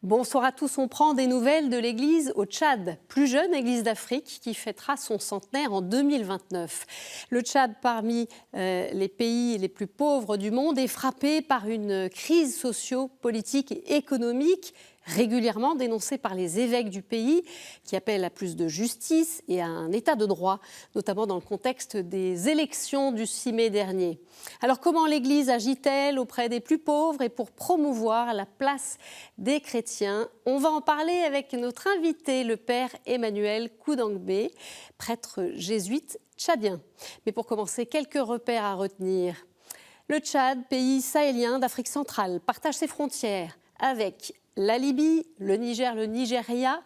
Bonsoir à tous, on prend des nouvelles de l'église au Tchad, plus jeune église d'Afrique qui fêtera son centenaire en 2029. Le Tchad, parmi les pays les plus pauvres du monde, est frappé par une crise socio-politique et économique régulièrement dénoncée par les évêques du pays qui appellent à plus de justice et à un état de droit, notamment dans le contexte des élections du 6 mai dernier. Alors comment l'Église agit-elle auprès des plus pauvres et pour promouvoir la place des chrétiens? On va en parler avec notre invité, le père Emmanuel Koudangbe, prêtre jésuite tchadien. Mais pour commencer, quelques repères à retenir. Le Tchad, pays sahélien d'Afrique centrale, partage ses frontières avec la Libye, le Niger, le Nigeria,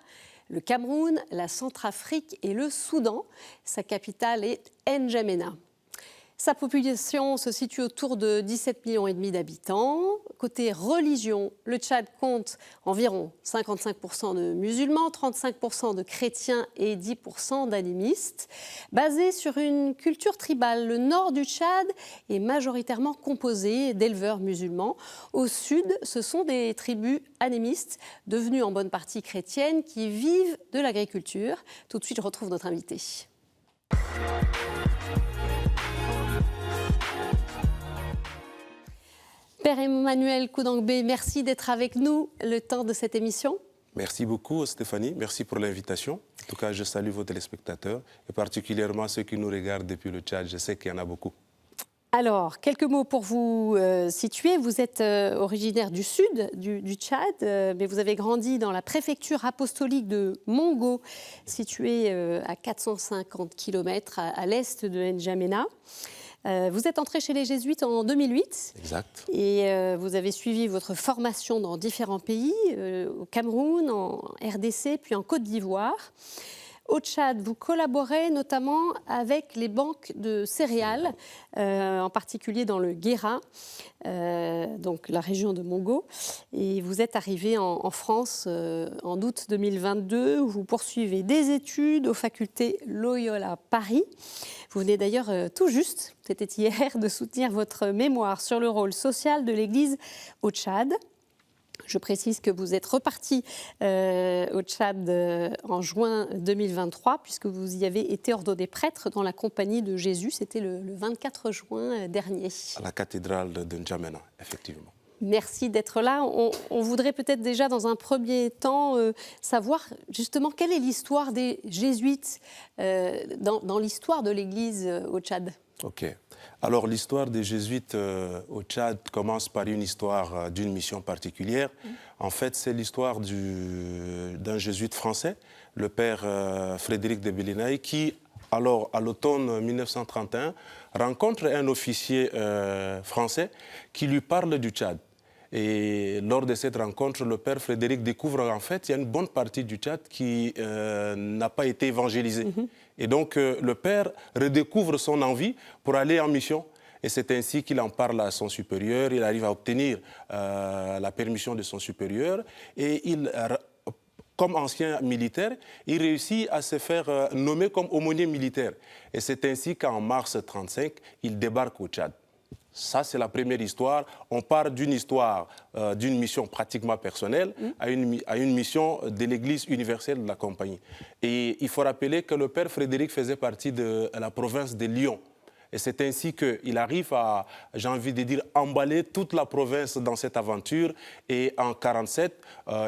le Cameroun, la Centrafrique et le Soudan. Sa capitale est N'Djamena. Sa population se situe autour de 17,5 millions d'habitants. Côté religion, le Tchad compte environ 55% de musulmans, 35% de chrétiens et 10% d'animistes. Basé sur une culture tribale, le nord du Tchad est majoritairement composé d'éleveurs musulmans. Au sud, ce sont des tribus animistes, devenues en bonne partie chrétiennes, qui vivent de l'agriculture. Tout de suite, je retrouve notre invité. Père Emmanuel Koudangbe, merci d'être avec nous le temps de cette émission. Merci beaucoup Stéphanie, merci pour l'invitation. En tout cas, je salue vos téléspectateurs et particulièrement ceux qui nous regardent depuis le Tchad. Je sais qu'il y en a beaucoup. Alors, quelques mots pour vous situer. Vous êtes originaire du sud du Tchad, mais vous avez grandi dans la préfecture apostolique de Mongo, située à 450 km à l'est de N'Djamena. Vous êtes entré chez les Jésuites en 2008. Exact. Et vous avez suivi votre formation dans différents pays, au Cameroun, en RDC, puis en Côte d'Ivoire. Au Tchad, vous collaborez notamment avec les banques de céréales, en particulier dans le Guéra, donc la région de Mongo. Et vous êtes arrivé en France en août 2022, où vous poursuivez des études aux facultés Loyola Paris. Vous venez d'ailleurs tout juste, c'était hier, de soutenir votre mémoire sur le rôle social de l'Église au Tchad. Je précise que vous êtes reparti au Tchad en juin 2023, puisque vous y avez été ordonné prêtre dans la Compagnie de Jésus. C'était le 24 juin dernier. À la cathédrale de N'Djamena, effectivement. Merci d'être là. On voudrait peut-être déjà, dans un premier temps, savoir justement quelle est l'histoire des Jésuites dans l'histoire de l'Église au Tchad. Ok. Alors, l'histoire des Jésuites au Tchad commence par une histoire d'une mission particulière. En fait, c'est l'histoire d'un jésuite français, le père Frédéric de Belinaï, qui, alors, à l'automne 1931, rencontre un officier français qui lui parle du Tchad. Et lors de cette rencontre, le père Frédéric découvre en fait qu'il y a une bonne partie du Tchad qui n'a pas été évangélisée. Et donc le père redécouvre son envie pour aller en mission. Et c'est ainsi qu'il en parle à son supérieur. Il arrive à obtenir la permission de son supérieur. Et il, comme ancien militaire, il réussit à se faire nommer comme aumônier militaire. Et c'est ainsi qu'en mars 1935, il débarque au Tchad. Ça, c'est la première histoire. On part d'une histoire, d'une mission pratiquement personnelle à une mission de l'Église universelle de la Compagnie. Et il faut rappeler que le père Frédéric faisait partie de la province de Lyon. Et c'est ainsi qu'il arrive à, j'ai envie de dire, emballer toute la province dans cette aventure. Et en 1947,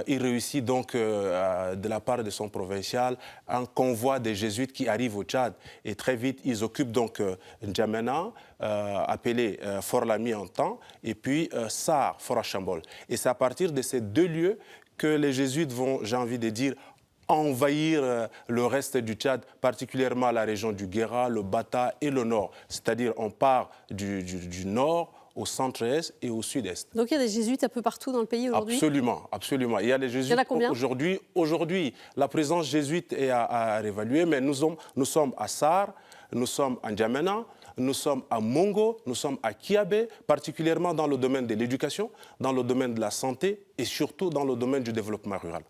il réussit donc, de la part de son provincial, un convoi des jésuites qui arrivent au Tchad. Et très vite, ils occupent donc N'Djamena, appelé Fort Lami en temps, et puis Sar, Fort Archambault. Et c'est à partir de ces deux lieux que les jésuites vont, j'ai envie de dire, envahir le reste du Tchad, particulièrement la région du Guéra, le Bata et le nord. C'est-à-dire on part du nord au centre-est et au sud-est. Donc il y a des jésuites un peu partout dans le pays aujourd'hui? Absolument, absolument. Il y a des jésuites. Il y en a combien aujourd'hui, la présence jésuite est à réévaluer, mais nous sommes à Sar, nous sommes à N'Djamena, nous sommes à Mongo, nous sommes à Kiabé, particulièrement dans le domaine de l'éducation, dans le domaine de la santé et surtout dans le domaine du développement rural.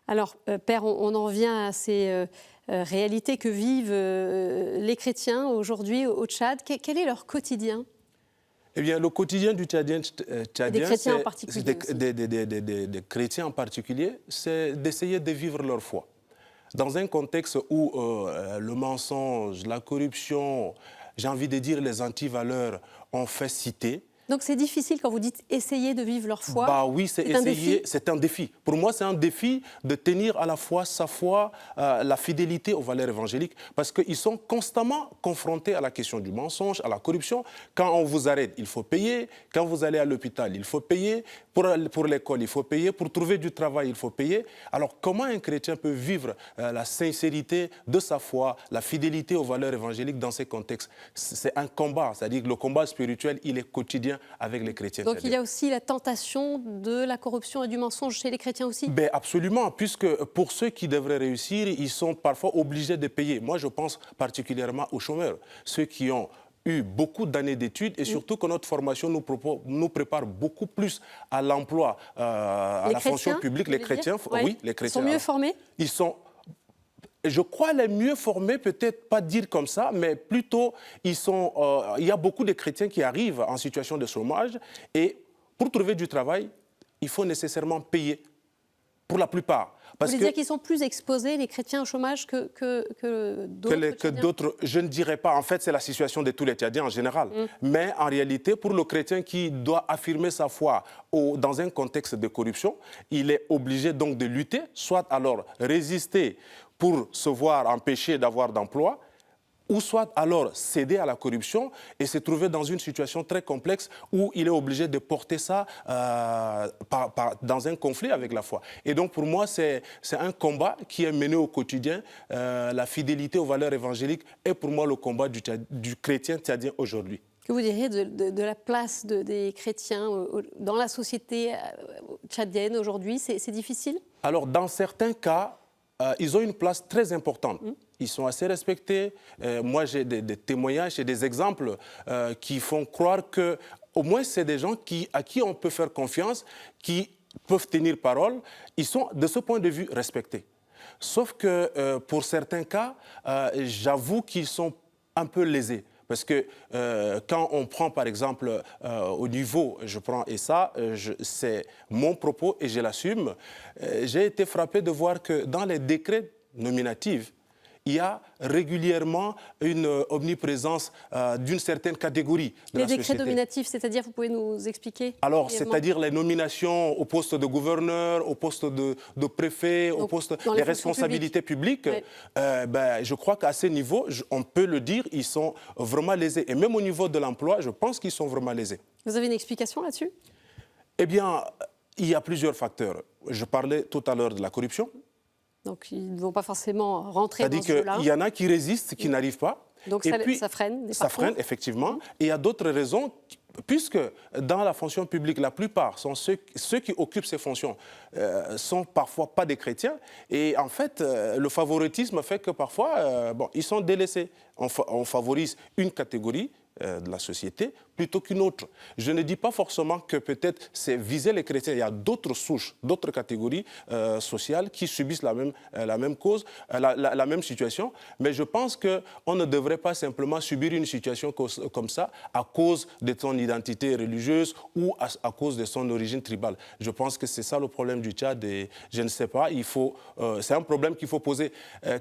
Alors, Père, on en vient à ces réalités que vivent les chrétiens aujourd'hui au Tchad. Quel est leur quotidien ? Eh bien, le quotidien du Tchadien, des chrétiens en particulier des chrétiens en particulier, c'est d'essayer de vivre leur foi. Dans un contexte où le mensonge, la corruption, j'ai envie de dire les antivaleurs ont fait cité. Donc c'est difficile quand vous dites essayer de vivre leur foi. Bah oui, c'est essayer, c'est un défi. Pour moi, c'est un défi de tenir à la fois sa foi, la fidélité aux valeurs évangéliques, parce qu'ils sont constamment confrontés à la question du mensonge, à la corruption. Quand on vous arrête, il faut payer. Quand vous allez à l'hôpital, il faut payer. Pour l'école, il faut payer. Pour trouver du travail, il faut payer. Alors comment un chrétien peut vivre la sincérité de sa foi, la fidélité aux valeurs évangéliques dans ces contextes? C'est un combat, c'est-à-dire que le combat spirituel, il est quotidien avec les chrétiens. Donc il y a aussi la tentation de la corruption et du mensonge chez les chrétiens aussi? Ben absolument, puisque pour ceux qui devraient réussir, ils sont parfois obligés de payer. Moi, je pense particulièrement aux chômeurs, ceux qui ont eu beaucoup d'années d'études et surtout que notre formation nous prépare beaucoup plus à l'emploi, à la fonction publique. Les chrétiens, oui, les chrétiens. Ils sont mieux formés? Ils sont... Je crois les mieux formés, peut-être pas dire comme ça, mais plutôt, il y a beaucoup de chrétiens qui arrivent en situation de chômage et pour trouver du travail, il faut nécessairement payer, pour la plupart. Vous voulez dire qu'ils sont plus exposés, les chrétiens, au chômage que d'autres? Je ne dirais pas. En fait, c'est la situation de tous les Tchadiens en général. Mais en réalité, pour le chrétien qui doit affirmer sa foi dans un contexte de corruption, il est obligé donc de lutter, soit alors résister pour se voir empêché d'avoir d'emploi, ou soit alors céder à la corruption et se trouver dans une situation très complexe où il est obligé de porter ça dans un conflit avec la foi. Et donc pour moi, c'est un combat qui est mené au quotidien. La fidélité aux valeurs évangéliques est pour moi le combat du chrétien tchadien aujourd'hui. Que vous diriez de la place des chrétiens dans la société tchadienne aujourd'hui? C'est difficile? Alors dans certains cas, ils ont une place très importante. Ils sont assez respectés. Moi, j'ai des témoignages et des exemples qui font croire que, au moins, c'est des gens à qui on peut faire confiance, qui peuvent tenir parole. Ils sont, de ce point de vue, respectés. Sauf que, pour certains cas, j'avoue qu'ils sont un peu lésés. Parce que quand on prend, par exemple, au niveau, je prends, et ça, c'est mon propos et je l'assume, j'ai été frappé de voir que dans les décrets nominatifs, il y a régulièrement une omniprésence d'une certaine catégorie de la société. Les décrets nominatifs, c'est-à-dire, vous pouvez nous expliquer? Alors, c'est-à-dire les nominations au poste de gouverneur, au poste de préfet, au poste des responsabilités publiques. Oui. Je crois qu'à ce niveau, on peut le dire, ils sont vraiment lésés. Et même au niveau de l'emploi, je pense qu'ils sont vraiment lésés. Vous avez une explication là-dessus? Eh bien, il y a plusieurs facteurs. Je parlais tout à l'heure de la corruption. Donc, ils ne vont pas forcément rentrer dans ce jeu-là. C'est-à-dire qu'il y en a qui résistent, qui n'arrivent pas. Donc, ça freine. Ça freine, effectivement. Et il y a d'autres raisons, puisque dans la fonction publique, la plupart sont ceux qui occupent ces fonctions sont parfois pas des chrétiens. Et en fait, le favoritisme fait que parfois, ils sont délaissés. On favorise une catégorie de la société plutôt qu'une autre. Je ne dis pas forcément que peut-être c'est viser les chrétiens. Il y a d'autres souches, d'autres catégories sociales qui subissent la même cause, la même situation. Mais je pense qu'on ne devrait pas simplement subir une situation comme ça à cause de son identité religieuse ou à cause de son origine tribale. Je pense que c'est ça le problème du Tchad et je ne sais pas, c'est un problème qu'il faut poser.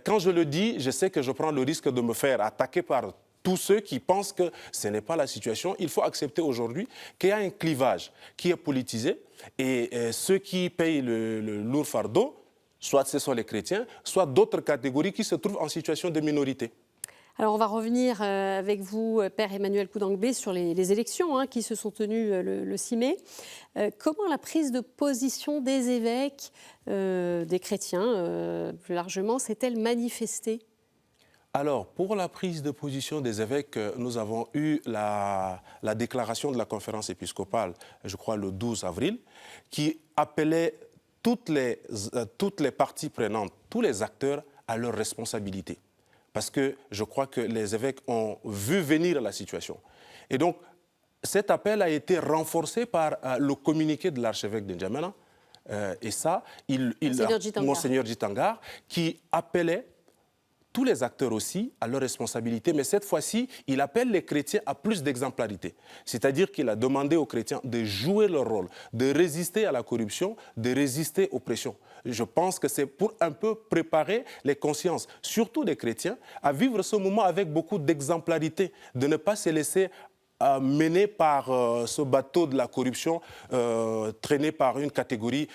Quand je le dis, je sais que je prends le risque de me faire attaquer par tous ceux qui pensent que ce n'est pas la situation. Il faut accepter aujourd'hui qu'il y a un clivage qui est politisé et ceux qui payent le lourd fardeau, soit ce sont les chrétiens, soit d'autres catégories qui se trouvent en situation de minorité. Alors on va revenir avec vous, Père Emmanuel Koudangbé, sur les élections qui se sont tenues le 6 mai. Comment la prise de position des évêques, des chrétiens plus largement, s'est-elle manifestée ? Alors, pour la prise de position des évêques, nous avons eu la déclaration de la conférence épiscopale, je crois le 12 avril, qui appelait toutes les parties prenantes, tous les acteurs à leurs responsabilités. parce que je crois que les évêques ont vu venir la situation. Et donc, cet appel a été renforcé par le communiqué de l'archevêque de N'Djamena, et ça, Monseigneur Djitangar, qui appelait tous les acteurs aussi à leur responsabilité, mais cette fois-ci, il appelle les chrétiens à plus d'exemplarité. C'est-à-dire qu'il a demandé aux chrétiens de jouer leur rôle, de résister à la corruption, de résister aux pressions. Je pense que c'est pour un peu préparer les consciences, surtout des chrétiens, à vivre ce moment avec beaucoup d'exemplarité, de ne pas se laisser mené par ce bateau de la corruption, traîné par une catégorie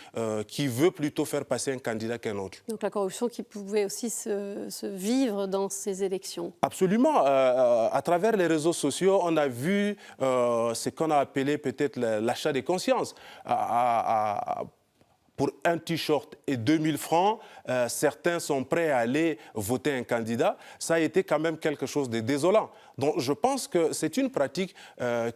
qui veut plutôt faire passer un candidat qu'un autre. Donc la corruption qui pouvait aussi se vivre dans ces élections. Absolument. À travers les réseaux sociaux, on a vu ce qu'on a appelé peut-être l'achat des consciences. Pour un t-shirt et 2000 francs, certains sont prêts à aller voter un candidat. Ça a été quand même quelque chose de désolant. Donc je pense que c'est une pratique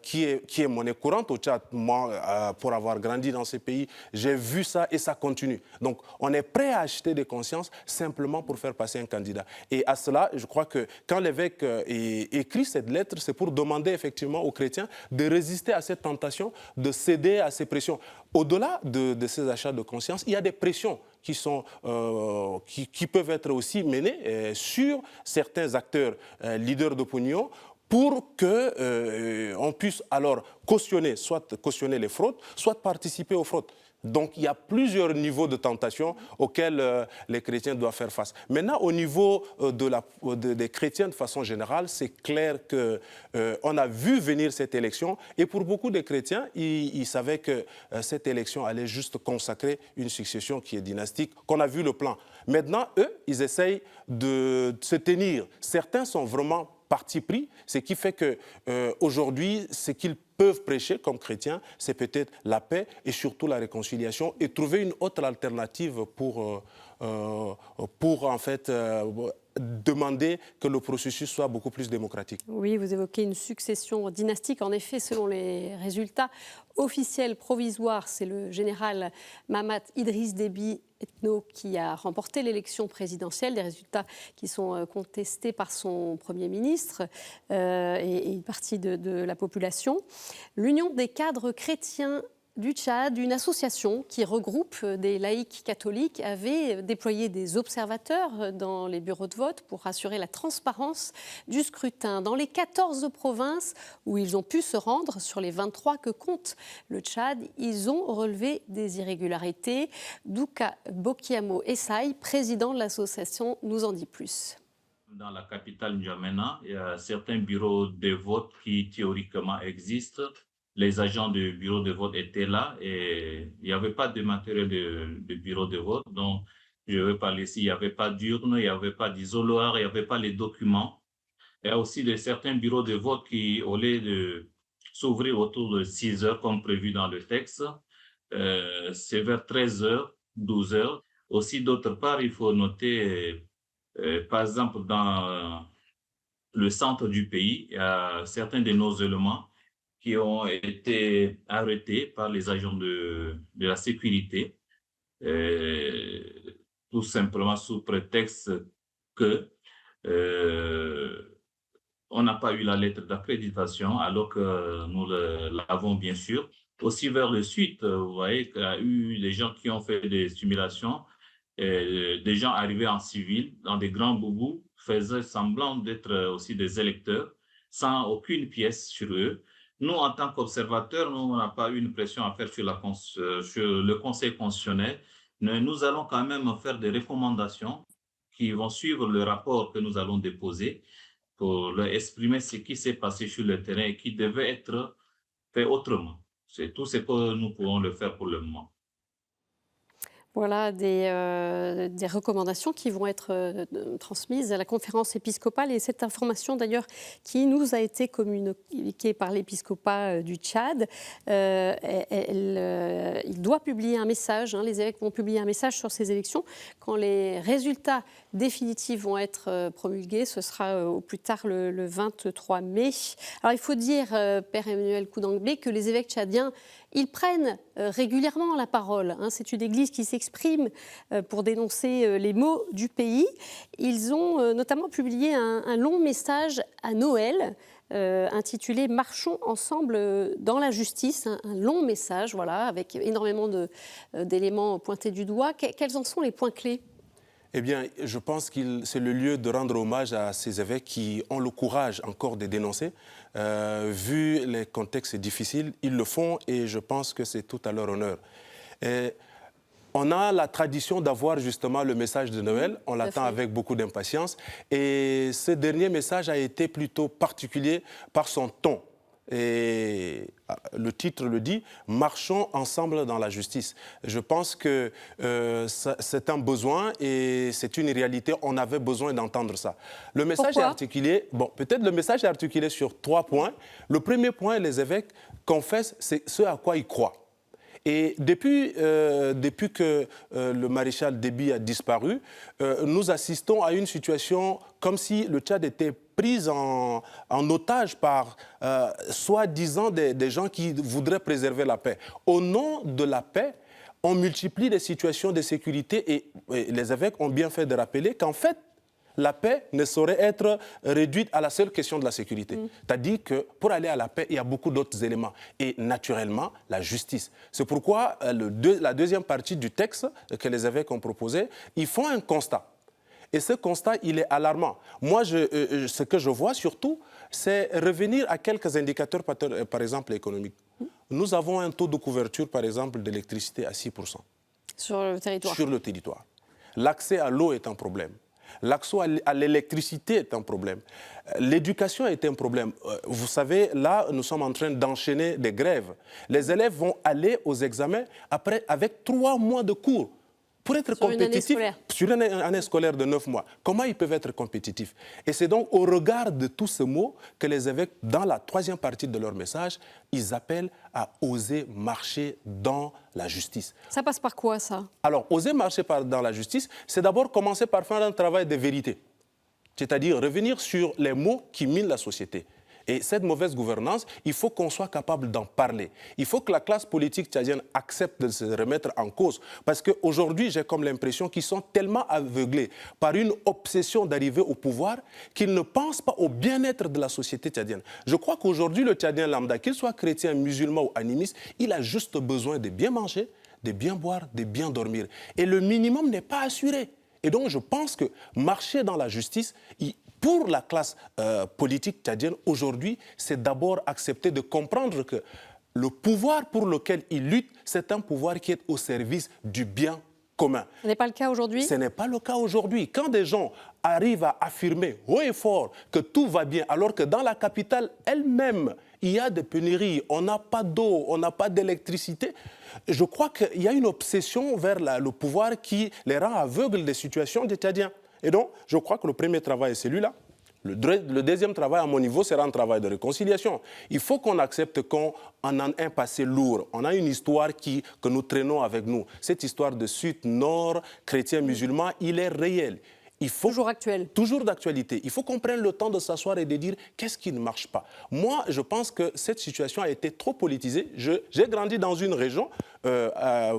qui est monnaie courante au Tchad. Moi, pour avoir grandi dans ces pays, j'ai vu ça et ça continue. Donc on est prêt à acheter des consciences simplement pour faire passer un candidat. Et à cela, je crois que quand l'évêque écrit cette lettre, c'est pour demander effectivement aux chrétiens de résister à cette tentation, de céder à ces pressions. Au-delà de ces achats de conscience, il y a des pressions qui peuvent être aussi menées sur certains acteurs leaders d'opinion pour qu'on puisse alors soit cautionner les fraudes, soit participer aux fraudes. Donc il y a plusieurs niveaux de tentation auxquels les chrétiens doivent faire face. Maintenant, au niveau des chrétiens de façon générale, c'est clair qu'on a vu venir cette élection et pour beaucoup de chrétiens, ils savaient que cette élection allait juste consacrer une succession qui est dynastique, qu'on a vu le plan. Maintenant, eux, ils essayent de se tenir. Certains sont vraiment parti pris, ce qui fait qu'aujourd'hui, ce qu'ils peuvent prêcher comme chrétiens, c'est peut-être la paix et surtout la réconciliation et trouver une autre alternative pour en fait demander que le processus soit beaucoup plus démocratique. Oui, vous évoquez une succession dynastique. En effet, selon les résultats officiels provisoires, c'est le général Mahamat Idriss Déby Itno qui a remporté l'élection présidentielle, des résultats qui sont contestés par son Premier ministre et une partie de la population. L'Union des cadres chrétiens du Tchad, une association qui regroupe des laïcs catholiques, avait déployé des observateurs dans les bureaux de vote pour assurer la transparence du scrutin. Dans les 14 provinces où ils ont pu se rendre, sur les 23 que compte le Tchad, ils ont relevé des irrégularités. Douka Bokiamo Essaï, président de l'association, nous en dit plus. Dans la capitale N'Djamena, il y a certains bureaux de vote qui théoriquement existent. Les agents du bureau de vote étaient là et il n'y avait pas de matériel de bureau de vote. Donc, je vais parler ici, il n'y avait pas d'urne, il n'y avait pas d'isoloir, il n'y avait pas les documents. Il y a aussi certains bureaux de vote qui, au lieu de s'ouvrir autour de 6 heures comme prévu dans le texte, c'est vers 13 heures, 12 heures. Aussi, d'autre part, il faut noter, par exemple, dans le centre du pays, il y a certains de nos éléments qui ont été arrêtés par les agents de la sécurité, tout simplement sous prétexte que on n'a pas eu la lettre d'accréditation, alors que nous l'avons bien sûr. Aussi vers le sud, vous voyez qu'il y a eu des gens qui ont fait des simulations, des gens arrivés en civil dans des grands boubous, faisaient semblant d'être aussi des électeurs, sans aucune pièce sur eux. Nous, en tant qu'observateurs, nous, on n'a pas eu une pression à faire sur le Conseil constitutionnel, mais nous allons quand même faire des recommandations qui vont suivre le rapport que nous allons déposer pour leur exprimer ce qui s'est passé sur le terrain et qui devait être fait autrement. C'est tout ce que nous pouvons le faire pour le moment. Voilà des recommandations qui vont être transmises à la conférence épiscopale. Et cette information d'ailleurs qui nous a été communiquée par l'épiscopat du Tchad, il doit publier un message, les évêques vont publier un message sur ces élections. Quand les résultats définitifs vont être promulgués, ce sera au plus tard le 23 mai. Alors il faut dire, Père Emmanuel Koudangblé, que les évêques tchadiens, Ils prennent régulièrement la parole. C'est une église qui s'exprime pour dénoncer les maux du pays. Ils ont notamment publié un long message à Noël intitulé « Marchons ensemble dans la justice », un long message, voilà, avec énormément d'éléments pointés du doigt. Quels en sont les points clés ? Eh bien, je pense que c'est le lieu de rendre hommage à ces évêques qui ont le courage encore de dénoncer. Vu les contextes difficiles, ils le font et je pense que c'est tout à leur honneur. On a la tradition d'avoir justement le message de Noël, on l'attend avec beaucoup d'impatience. Et ce dernier message a été plutôt particulier par son ton. Et le titre le dit, « Marchons ensemble dans la justice ». Je pense que c'est un besoin et c'est une réalité, on avait besoin d'entendre ça. Le message est articulé, peut-être le message est articulé sur 3 points. Le premier point, les évêques confessent, c'est ce à quoi ils croient. Et depuis que le maréchal Déby a disparu, nous assistons à une situation comme si le Tchad était pris en otage par soi-disant des gens qui voudraient préserver la paix. Au nom de la paix, on multiplie les situations de sécurité et les évêques ont bien fait de rappeler qu'en fait, la paix ne saurait être réduite à la seule question de la sécurité. C'est-à-dire que pour aller à la paix, il y a beaucoup d'autres éléments. Et naturellement, la justice. C'est pourquoi la deuxième partie du texte que les évêques ont proposé, ils font un constat. Et ce constat, il est alarmant. Moi, ce que je vois surtout, c'est revenir à quelques indicateurs, par exemple, économiques. Nous avons un taux de couverture, par exemple, d'électricité à 6%. Sur le territoire. Sur le territoire. L'accès à l'eau est un problème. L'accès à l'électricité est un problème. L'éducation est un problème. Vous savez, là, nous sommes en train d'enchaîner des grèves. Les élèves vont aller aux examens avec 3 mois de cours. Pour être compétitifs sur une année scolaire de 9 mois, comment ils peuvent être compétitifs? Et c'est donc au regard de tous ces mots que les évêques, dans la 3e partie de leur message, ils appellent à oser marcher dans la justice. Ça passe par quoi, ça? Alors, oser marcher dans la justice, c'est d'abord commencer par faire un travail de vérité. C'est-à-dire revenir sur les maux qui minent la société. Et cette mauvaise gouvernance, il faut qu'on soit capable d'en parler. Il faut que la classe politique tchadienne accepte de se remettre en cause. Parce qu'aujourd'hui, j'ai comme l'impression qu'ils sont tellement aveuglés par une obsession d'arriver au pouvoir qu'ils ne pensent pas au bien-être de la société tchadienne. Je crois qu'aujourd'hui, le Tchadien lambda, qu'il soit chrétien, musulman ou animiste, il a juste besoin de bien manger, de bien boire, de bien dormir. Et le minimum n'est pas assuré. Et donc, je pense que marcher dans la justice, pour la classe politique tchadienne, aujourd'hui, c'est d'abord accepter de comprendre que le pouvoir pour lequel ils luttent, c'est un pouvoir qui est au service du bien commun. Ce n'est pas le cas aujourd'hui? Ce n'est pas le cas aujourd'hui. Quand des gens arrivent à affirmer haut et fort que tout va bien, alors que dans la capitale elle-même, il y a des pénuries, on n'a pas d'eau, on n'a pas d'électricité, je crois qu'il y a une obsession vers le pouvoir qui les rend aveugles des situations des Tchadiens. Et donc, je crois que le premier travail est celui-là. Le deuxième travail, à mon niveau, sera un travail de réconciliation. Il faut qu'on accepte qu'on a un passé lourd. On a une histoire que nous traînons avec nous. Cette histoire de Sud, Nord, chrétien, musulman, il est réel. Toujours actuel. Toujours d'actualité. Il faut qu'on prenne le temps de s'asseoir et de dire qu'est-ce qui ne marche pas. Moi, je pense que cette situation a été trop politisée. J'ai grandi dans une région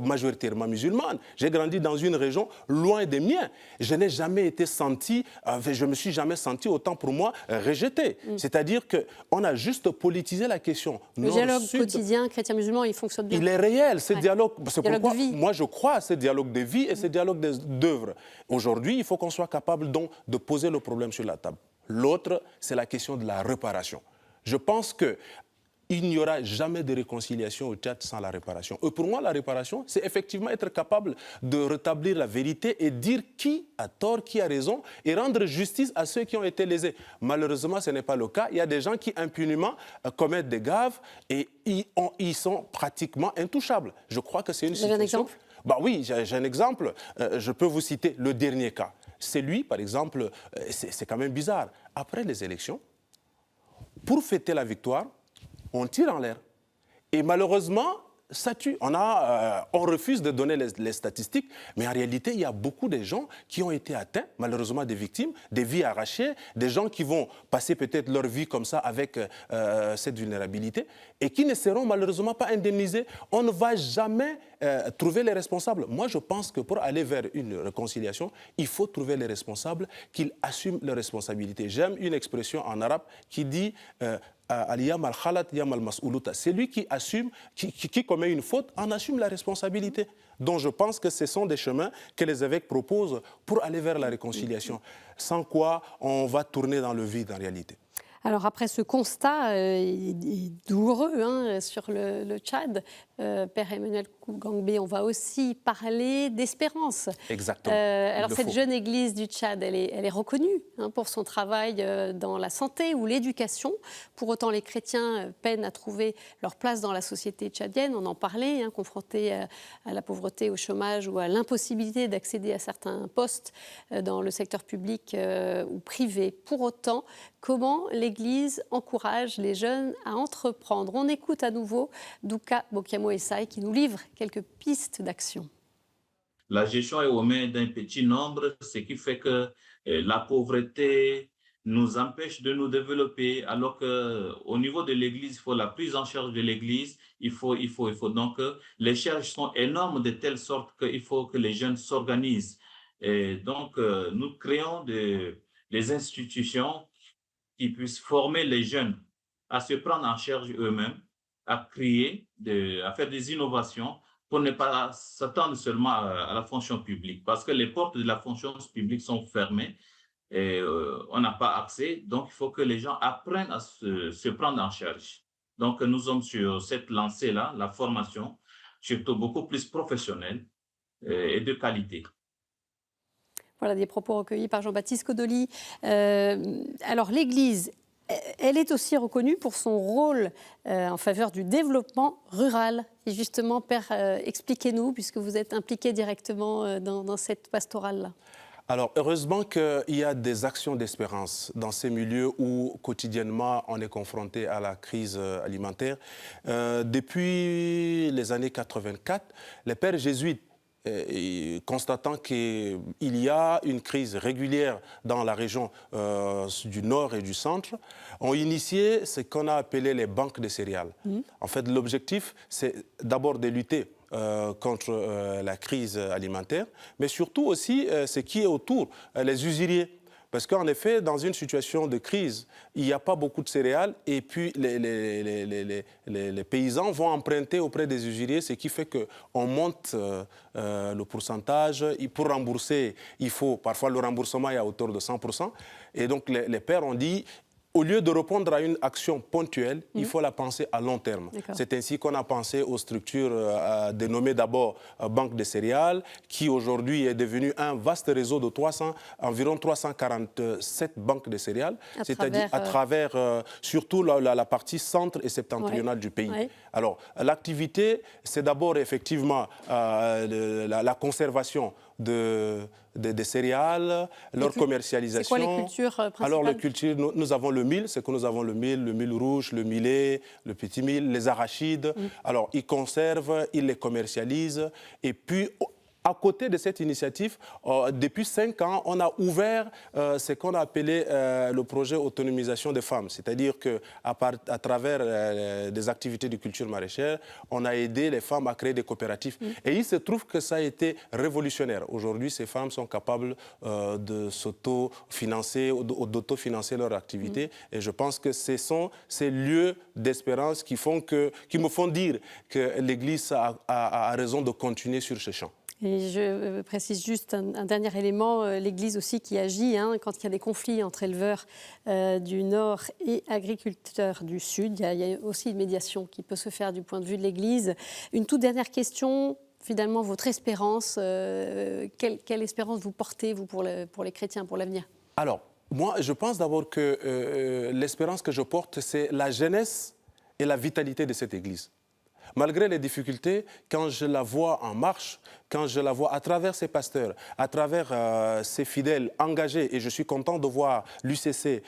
majoritairement musulmane. J'ai grandi dans une région loin des miens. Je n'ai jamais été senti, je ne me suis jamais senti autant pour moi rejeté. C'est-à-dire qu'on a juste politisé la question. Le dialogue quotidien chrétien-musulman, il fonctionne bien. Il est réel, ce dialogue. C'est pourquoi de vie. Moi, je crois à ce dialogue de vie et ce dialogue d'œuvre. Aujourd'hui, il faut qu'on soit capable donc de poser le problème sur la table. L'autre, c'est la question de la réparation. Je pense qu'il n'y aura jamais de réconciliation au Tchad sans la réparation. Et pour moi, la réparation, c'est effectivement être capable de rétablir la vérité et dire qui a tort, qui a raison, et rendre justice à ceux qui ont été lésés. Malheureusement, ce n'est pas le cas. Il y a des gens qui impunément commettent des gaffes et ils sont pratiquement intouchables. Je crois que c'est une situation... Vous avez un exemple ? Oui, j'ai un exemple. Je peux vous citer le dernier cas. C'est lui, par exemple, c'est quand même bizarre. Après les élections, pour fêter la victoire, on tire en l'air. Et malheureusement, ça tue. On refuse de donner les statistiques, mais en réalité, il y a beaucoup de gens qui ont été atteints, malheureusement des victimes, des vies arrachées, des gens qui vont passer peut-être leur vie comme ça avec cette vulnérabilité et qui ne seront malheureusement pas indemnisés. On ne va jamais trouver les responsables. Moi, je pense que pour aller vers une réconciliation, il faut trouver les responsables, qu'ils assument leurs responsabilités. J'aime une expression en arabe qui dit c'est lui qui assume, qui commet une faute, en assume la responsabilité. Donc je pense que ce sont des chemins que les évêques proposent pour aller vers la réconciliation, sans quoi on va tourner dans le vide en réalité. Alors après ce constat douloureux sur le Tchad, Père Emmanuel Kougangbé, on va aussi parler d'espérance. Exactement. Alors cette jeune église du Tchad, elle est reconnue pour son travail dans la santé ou l'éducation. Pour autant, les chrétiens peinent à trouver leur place dans la société tchadienne. On en parlait, confrontés à la pauvreté, au chômage ou à l'impossibilité d'accéder à certains postes dans le secteur public ou privé. Pour autant, comment l'Église encourage les jeunes à entreprendre? On écoute à nouveau Douka Bokiamo Essay qui nous livre quelques pistes d'action. La gestion est aux mains d'un petit nombre, ce qui fait que la pauvreté nous empêche de nous développer, alors qu'au niveau de l'Église, il faut la prise en charge de l'Église. Il faut. Donc, les charges sont énormes de telle sorte qu'il faut que les jeunes s'organisent. Et donc, nous créons des institutions qui puissent former les jeunes à se prendre en charge eux-mêmes, à créer, à faire des innovations pour ne pas s'attendre seulement à la fonction publique. Parce que les portes de la fonction publique sont fermées et on n'a pas accès. Donc, il faut que les gens apprennent à se prendre en charge. Donc, nous sommes sur cette lancée-là, la formation, surtout beaucoup plus professionnelle et de qualité. Voilà des propos recueillis par Jean-Baptiste Codoli. Alors l'Église, elle est aussi reconnue pour son rôle en faveur du développement rural. Et justement, Père, expliquez-nous, puisque vous êtes impliqué directement dans cette pastorale-là. Alors, heureusement qu'il y a des actions d'espérance dans ces milieux où quotidiennement on est confronté à la crise alimentaire. Depuis les années 84, les pères jésuites, constatant qu'il y a une crise régulière dans la région du nord et du centre, ont initié ce qu'on a appelé les banques de céréales. En fait, l'objectif, c'est d'abord de lutter contre la crise alimentaire, mais surtout aussi ce qui est autour, les usuriers. Parce qu'en effet, dans une situation de crise, il n'y a pas beaucoup de céréales et puis les paysans vont emprunter auprès des usuriers, ce qui fait qu'on monte le pourcentage. Pour rembourser, parfois le remboursement est à hauteur de 100%. Et donc les pères ont dit, au lieu de répondre à une action ponctuelle, il faut la penser à long terme. C'est ainsi qu'on a pensé aux structures dénommées d'abord Banque de céréales, qui aujourd'hui est devenu un vaste réseau de environ 347 banques de céréales, c'est-à-dire à travers surtout la partie centre et septentrionale du pays. Ouais. Alors, l'activité, c'est d'abord effectivement la conservation des céréales, leur commercialisation. C'est quoi les cultures principales? Alors, les cultures, nous avons le mil, c'est que nous avons le mil rouge, le millet, le petit mil, les arachides. Alors, ils conservent, ils les commercialisent. Et puis, à côté de cette initiative, depuis 5 ans, on a ouvert ce qu'on a appelé le projet autonomisation des femmes. C'est-à-dire qu'à travers des activités de culture maraîchère, on a aidé les femmes à créer des coopératives. Et il se trouve que ça a été révolutionnaire. Aujourd'hui, ces femmes sont capables de s'autofinancer, d'autofinancer leur activité. Et je pense que ce sont ces lieux d'espérance qui me font dire que l'Église a raison de continuer sur ce champ. Et je précise juste un dernier élément, l'Église aussi qui agit quand il y a des conflits entre éleveurs du Nord et agriculteurs du Sud. Il y a aussi une médiation qui peut se faire du point de vue de l'Église. Une toute dernière question, finalement, votre espérance, quelle espérance vous portez, vous, pour les chrétiens, pour l'avenir? Alors, moi, je pense d'abord que l'espérance que je porte, c'est la jeunesse et la vitalité de cette Église. Malgré les difficultés, quand je la vois en marche, quand je la vois à travers ses pasteurs, à travers ses fidèles engagés, et je suis content de voir l'UCC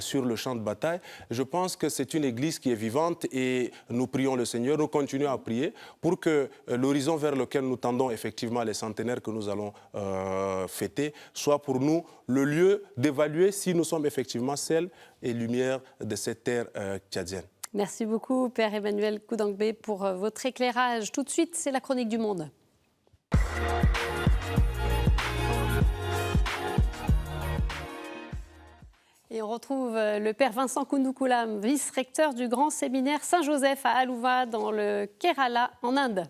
sur le champ de bataille, je pense que c'est une église qui est vivante et nous prions le Seigneur, nous continuons à prier pour que l'horizon vers lequel nous tendons effectivement les centenaires que nous allons fêter soit pour nous le lieu d'évaluer si nous sommes effectivement sel et lumière de cette terre tchadienne. Merci beaucoup, Père Emmanuel Koudangbe, pour votre éclairage. Tout de suite, c'est la chronique du monde. Et on retrouve le Père Vincent Koundoukoula, vice-recteur du Grand Séminaire Saint-Joseph à Aluva, dans le Kerala, en Inde.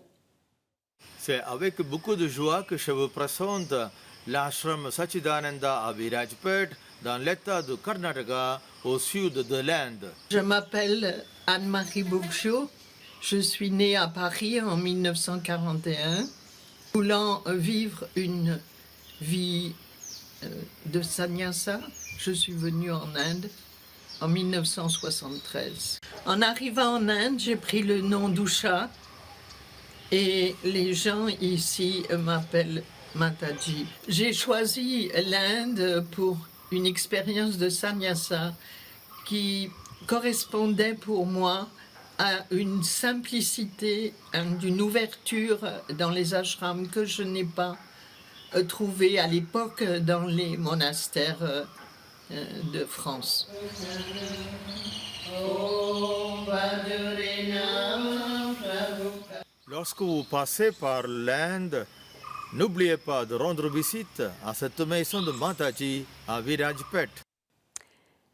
C'est avec beaucoup de joie que je vous présente l'ashram Sachidananda à Virajpet, dans l'état de Karnataka, au sud de l'Inde. Je m'appelle Anne-Marie Bourgeot. Je suis née à Paris en 1941. Voulant vivre une vie de sannyasa, je suis venue en Inde en 1973. En arrivant en Inde, j'ai pris le nom d'Usha et les gens ici m'appellent Mataji. J'ai choisi l'Inde pour une expérience de sannyasa qui correspondait pour moi à une simplicité, d'une ouverture dans les ashrams que je n'ai pas trouvée à l'époque dans les monastères de France. Lorsque vous passez par l'Inde, n'oubliez pas de rendre visite à cette maison de Mataji à Virajpet.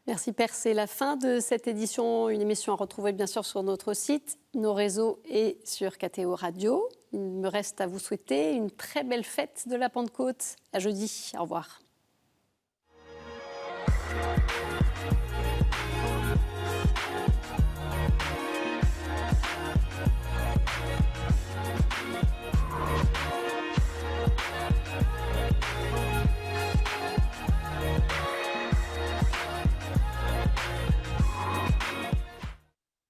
Merci Père, c'est la fin de cette édition, une émission à retrouver bien sûr sur notre site, nos réseaux et sur KTO Radio. Il me reste à vous souhaiter une très belle fête de la Pentecôte. À jeudi, au revoir.